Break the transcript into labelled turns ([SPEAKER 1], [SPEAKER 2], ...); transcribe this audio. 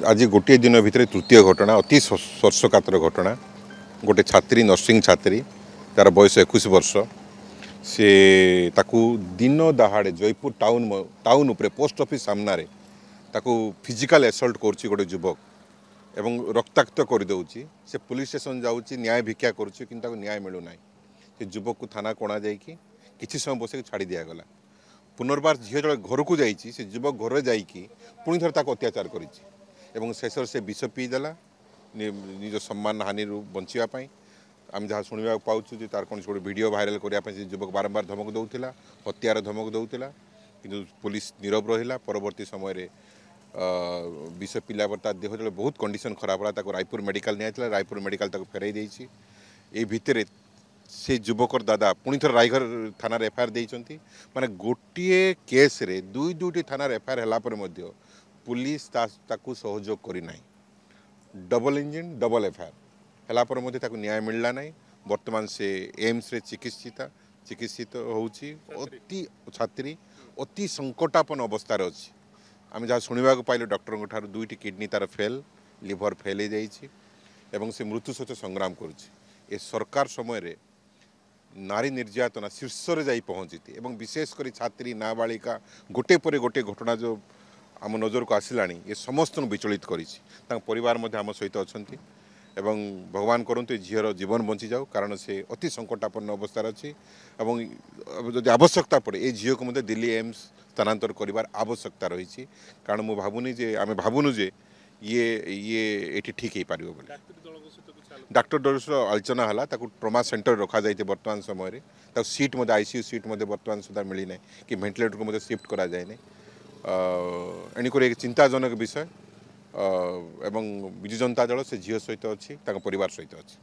[SPEAKER 1] आज गोटे दिन भितर तृतीय घटना अति स्पर्शकातर घटना। गोटे छात्री नर्सिंग छात्री तार बयस 21 वर्ष से ताकू दिन दहाड़े जयपुर टाउन उपरे पोस्ट ऑफिस सामने ताकू फिजिकल एसल्ट कर गोटे युवक एवं रक्ताक्त कर दौची से पुलिस स्टेशन जाऊँगी न्याय भिक्षा करुच्ची कि न्याय मिलूना से युवक को थाना कोणा जाकि किसी समय बस छाड़ी दिगला पुनर्बार झील जो घर को जाइए से युवक घर जाकि पुणी थर अत्याचार कर शेष से विष पीदेला निज सम्मान हानि बचापी आम जहाँ शुणा पाचु तार कौन गोटे वीडियो भाइराल करने युवक बारंबार धमक दौला हत्यार धमक दौला कि पुलिस नीरव रहा परवर्ती समय विष पिला पर देह जो बहुत कंडीशन खराब रहा रायपुर मेडिकल निया रायपुर मेडिकल फेरई देती ये भितर से युवकर दादा पुणी थर रायघर थाना एफआईआर देती माने गोटे केस रे दुईटी थाना एफआईआर है पुलिस ताकू सहयोग करना डबल इंजिन डबल एफआईआर है न्याय मिलला ना वर्तमान से एम्स रे चिकित्सित होउची अति छात्री अति संकटापन अवस्था अच्छी आम जहाँ शुणा पाइल डॉक्टर ठार दुईटी किडनी तार फेल लिभर फेल हो जाइए से मृत्यु सहित संग्राम करुच्ची सरकार समय नारी निर्यातना शीर्ष रे जाई पहुँची विशेषकर छात्री नाबालिका गोटे पर गोटे घटना जो आम नजर को आसला ये समस्त विचलित कर परिवार आम सहित अच्छा एवं भगवान करंतु झीर जीवन बंची जाऊ कारण से अति संकटापन्न अवस्था अच्छी जब आवश्यकता पड़े ये झील को दिल्ली एम्स स्थानांतर कर आवश्यकता रही कारण मुझे भावुनी जे आम भावुनु जे ये ठीक हो पार डाक्टर दल आलोचना है ट्रमा सेंटर रखा जाए बर्तमान समय सीट आईसीयू सीट बर्तमान सुधा मिलना कि वेंटिलेटर को शिफ्ट करा जाए एणुक एक चिंताजनक विषय एवं विजु जनता दल से झील सहित अच्छी परिवार सहित अच्छी।